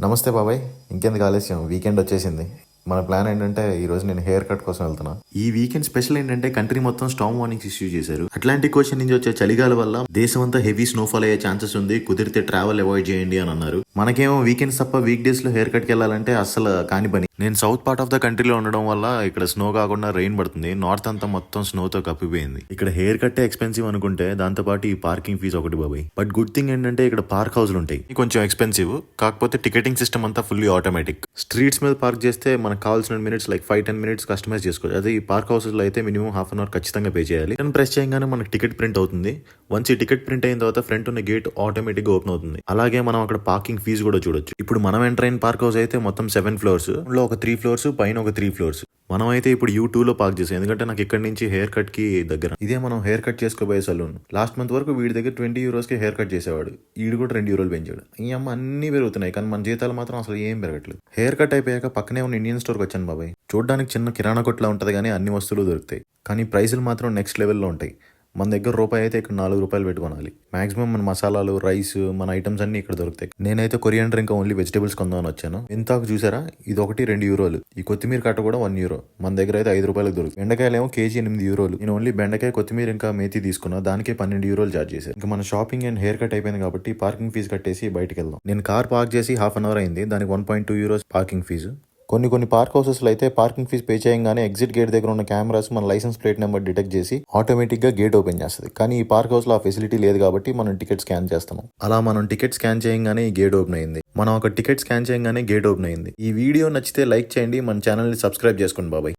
నమస్తే బాబాయ్. ఇంకెందుకు ఆలస్యం, వీకెండ్ వచ్చేసింది. మన ప్లాన్ ఏంటంటే ఈ రోజు నేను హెయిర్ కట్ కోసం వెళ్తున్నా. ఈ వీకెండ్ స్పెషల్ ఏంటంటే కంట్రీ మొత్తం స్టార్మ్ వార్నింగ్స్ ఇష్యూ చేశారు. అట్లాంటిక్ ఓషన్ నుంచి వచ్చే చలిగాల వల్ల దేశం అంతా హెవీ స్నోఫాల్ అయ్యే ఛాన్సెస్ ఉంది. కుదిరితే ట్రావెల్ అవాయిడ్ చేయండి అని అన్నారు. మనకేమో వీకెండ్స్ తప్ప వీక్ డేస్ లో హెయిర్ కట్కి వెళ్ళాలంటే అస్సలు కాని పని. నేను సౌత్ పార్ట్ ఆఫ్ ద కంట్రీలో ఉండడం వల్ల ఇక్కడ స్నో కాకుండా రెయిన్ పడుతుంది. నార్త్ అంతా మొత్తం స్నోతో కప్పిపోయింది. ఇక్కడ హెయిర్ కట్టే ఎక్స్పెన్సివ్ అనుకుంటే దాంతో పాటు ఈ పార్కింగ్ ఫీజు ఒకటి బాబాయ్. బట్ గుడ్ థింగ్ ఏంటంటే ఇక్కడ పార్క్ హౌస్లు ఉంటాయి. కొంచెం ఎక్స్పెన్సివ్, కాకపోతే టికెటింగ్ సిస్టమ్ అంతా ఫుల్లీ ఆటోమేటిక్. స్ట్రీట్స్ మీద పార్క్ చేస్తే మనకు కావాల్సిన మినిట్స్ లైక్ 5-10 మినిట్స్ కస్టమైజ్ చేసుకోవచ్చు. అదే ఈ పార్క్ హౌసెస్ లో అయితే మినిమం హాఫ్ అన్ అవర్ ఖచ్చితంగా పే చేయాలి. నేను ప్రెస్ చేయగానే మనకి టికెట్ ప్రింట్ అవుతుంది. వన్స్ ఈ టికెట్ ప్రింట్ అయిన తర్వాత ఫ్రంట్ ఉన్న గేట్ ఆటోమేటిక్ గా ఓపెన్ అవుతుంది. అలాగే మనం అక్కడ పార్కింగ్ ఫీజు కూడా చూడొచ్చు. ఇప్పుడు మనం ఎంటర్ అయిన పార్క్ హౌస్ అయితే మొత్తం 7 ఫ్లోర్స్ లో ఒక 3 ఫ్లోర్స్ పైన ఒక 3 ఫ్లోర్స్. మనం అయితే ఇప్పుడు U2 లో పార్క్ చేసాం, ఎందుకంటే నాకు ఇక్కడ నుంచి హెయిర్ కట్ కి దగ్గర. ఇదే మనం హెయిర్ కట్ చేసుకోబోయే సలూన్. లాస్ట్ మంత్ వరకు వీడి దగ్గర 20 euros కి హెయిర్ కట్ చేసేవాడు. ఈడు కూడా 2 euros పెంచాడు. ఈ అమ్మ అన్ని పెరుగుతున్నాయి, కానీ మన జీతాలు మాత్రం అసలు ఏం పెరగట్లేదు. హెయిర్ కట్ అయిపోయాక పక్కనే ఉన్న ఇండియన్ స్టోర్కి వచ్చాను బాబాయ్. చూడడానికి చిన్న కిరాణా కొట్లా ఉంటది, కానీ అన్ని వస్తువులు దొరుకుతాయి. కానీ ప్రైసులు మాత్రం నెక్స్ట్ లెవెల్లో ఉంటాయి. మన దగ్గర రూపాయి అయితే ఇక్కడ 4 రూపాయలు పెట్టుకోవాలి. మాక్సిమం మన మసాలాలు, రైస్, మన ఐటమ్స్ అన్ని ఇక్కడ దొరుకుతాయి. నేనైతే కొరియాండర్ ఇంకా ఓన్లీ వెజిటేబుల్స్ కొందామని వచ్చాను. ఇంతాకు చూసారా, ఇది ఒకటి 2 euros. ఈ కొత్తిమీర కట్ట కూడా 1 euro. మన దగ్గర అయితే 5 రూపాయలకు దొరుకుతుంది. బెండకాయలు ఏమో కేజీ 8 euros. నేను ఓన్లీ బెండకాయ, కొత్తిమీర ఇంకా మేతి తీసుకున్నా, దానికే 12 euros చార్జ్ చేశారు. ఇంకా మన షాపింగ్ అండ్ హెయిర్ కట్ అయిపోయింది కాబట్టి పార్కింగ్ ఫీజు కట్టేసి బయటకు వెళ్దాం. నేను కార్ పార్క్ చేసి హాఫ్ అన్ అవర్ అయింది. దానికి 1.2 euros పార్కింగ్ ఫీజు. కొన్ని పార్క్ హౌసెస్లో అయితే పార్కింగ్ ఫీజు పే చేయగానే ఎగ్జిట్ గేట్ దగ్గర ఉన్న కెమెరాస్ మన లైసెన్స్ ప్లేట్ నెంబర్ డిటెక్ట్ చేసి ఆటోమేటిక్ గా గేట్ ఓపెన్ చేస్తుంది. కానీ ఈ పార్క్ హౌస్ లో ఆ ఫెసిలిటీ లేదు కాబట్టి మనం టికెట్ స్కాన్ చేస్తాం. అలా మనం టికెట్ స్కాన్ చేయగానే ఈ గేట్ ఓపెన్ అయింది. మనం ఒక టికెట్ స్కాన్ చేయగానే గేట్ ఓపెన్ అయింది. ఈ వీడియో నచ్చితే లైక్ చేయండి, మన ఛానల్ ని సబ్స్క్రైబ్ చేసుకోండి బాబాయ్.